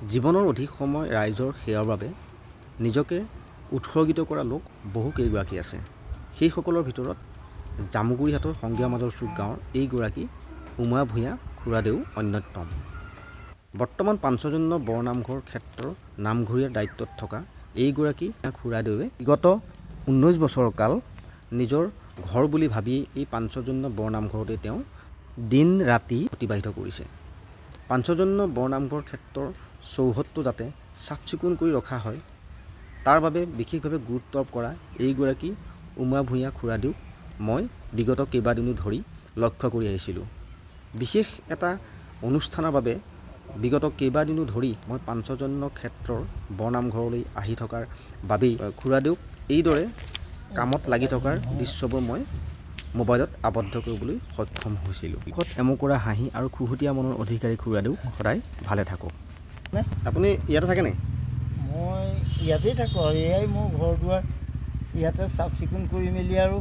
জীৱনৰ অধিক সময় ৰাইজৰ সেৱাৰ বাবে নিজকে উৎসৰ্গিত কৰা লোক বহু কেইগৰাকী আছে। সেইসকলৰ ভিতৰত জামুগুৰিহাটৰ সংগীয়া মাজৰ চুক গাঁৱৰ এইগৰাকী উমা ভূঞা খুৰাদেউ অন্যতম। বৰ্তমান পাঞ্চজন্য বৰনামঘৰ ক্ষেত্ৰৰ নামঘৰীয়াৰ দায়িত্বত থকা এইগৰাকী খুৰাদেৱে বিগত 19 বছৰ কাল নিজৰ ঘৰ বুলি ভাবিয়েই এই পাঞ্চজন্য বৰনামঘৰতে তেওঁ দিন ৰাতি অতিবাহিত কৰিছে। পাঞ্চজন্য বৰনামঘৰ ক্ষেত্ৰৰ চৌহদটো যাতে চাফ চিকুণ কৰি ৰখা হয় তাৰ বাবে বিশেষভাৱে গুৰুত্ব আৰোপ কৰা এইগৰাকী উমা ভূঞা খুৰাদেউক মই বিগত কেইবাদিনো ধৰি লক্ষ্য কৰি আহিছিলোঁ। বিশেষ এটা অনুষ্ঠানৰ বাবে বিগত কেইবাদিনো ধৰি মই পাঞ্চজন্য ক্ষেত্ৰৰ বৰনামঘৰলৈ আহি থকাৰ বাবেই খুৰাদেউক এইদৰে কামত লাগি থকাৰ দৃশ্যবোৰ মই মোবাইলত আবদ্ধ কৰিবলৈ সক্ষম হৈছিলোঁ। মুখত এমুকৰা হাঁহি আৰু খুহুতীয়া মনৰ অধিকাৰী খুৰাদেউ সদায় ভালে থাকক। আপুনি ইয়াতে থাকে নে? মই ইয়াতেই থাকোঁ আৰু এয়াই মোৰ ঘৰ দুৱাৰ। ইয়াতে চাফ চিকুণ কৰি মেলি আৰু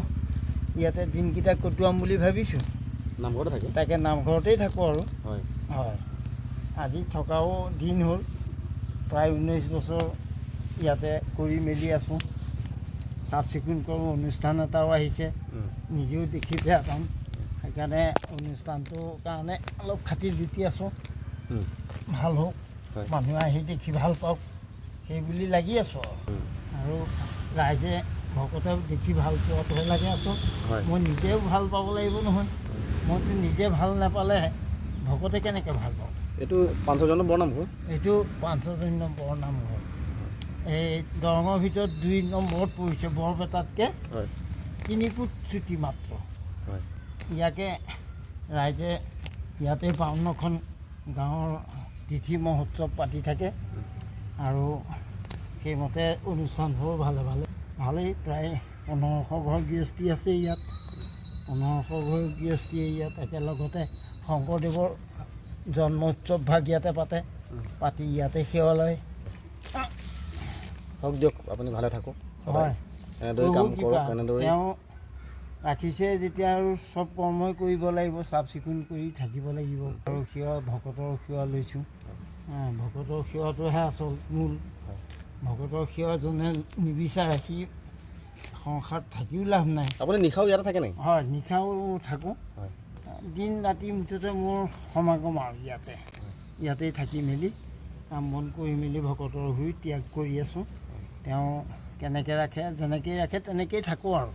ইয়াতে দিনকেইটা কটোৱাম বুলি ভাবিছোঁ। নামঘৰতে থাকে? তাকে নামঘৰতেই থাকোঁ আৰু হয় হয়। আজি থকাও দিন হ'ল, প্ৰায় 19 বছৰ ইয়াতে কৰি মেলি আছোঁ। চাফ চিকুণ কৰোঁ, অনুষ্ঠান এটাও আহিছে, নিজেও দেখি বেয়া পাম, সেইকাৰণে অনুষ্ঠানটোৰ কাৰণে অলপ খাতি জুতি আছোঁ। ভাল হওক, মানুহে আহি দেখি ভাল পাওক, সেই বুলি লাগি আছোঁ আৰু ৰাইজে ভকতে দেখি ভাল পোৱাটোহে লাগি আছোঁ। মই নিজেও ভাল পাব লাগিব নহয়। মইতো নিজে ভাল নাপালে ভকতে কেনেকৈ ভাল পাওঁ? এইটো পাঞ্চজন্য বৰনামঘৰ? এইটো পাঞ্চজন্য বৰনামঘৰ। এই দৰঙৰ ভিতৰত 2 নম্বৰত পৰিছে, বৰপেটাতকৈ 3 ফুট চুটি মাত্ৰ। ইয়াকে ৰাইজে ইয়াতে 52খন গাঁৱৰ তিথি মহোৎসৱ পাতি থাকে আৰু সেইমতে অনুষ্ঠানবোৰ ভালেই। প্ৰায় 1500 ঘৰ গৃহস্থী আছে ইয়াত। 1500 ঘৰ গৃহস্থীয়ে ইয়াত একেলগতে শংকৰদেৱৰ জন্মোৎসৱ ভাগ ইয়াতে পাতি ইয়াতে সেৱা লয়। হওক দিয়ক, আপুনি ভালে থাকক। হয়, এনেদৰে কাম কৰক। এনেদৰে তেওঁ ৰাখিছে যেতিয়া আৰু চব কৰ্মই কৰিব লাগিব, চাফ চিকুণ কৰি থাকিব লাগিব। আৰু সেৱা ভকতৰ সেৱা লৈছোঁ। ভকতৰ সেৱাটোহে আচল মূল। ভকতৰ সেৱা যোনে নিবিচাৰে সি সংসাৰত থাকিও লাভ নাই। আপুনি নিশাও ইয়াতে থাকে নেকি? হয়, নিশাও থাকোঁ। দিন ৰাতি মুঠতে মোৰ সমাগম আৰু ইয়াতেই থাকি মেলি কাম বন কৰি মেলি ভকতৰ হৈ ত্যাগ কৰি আছোঁ। তেওঁ কেনেকৈ ৰাখে, যেনেকৈ ৰাখে তেনেকৈয়ে থাকোঁ আৰু।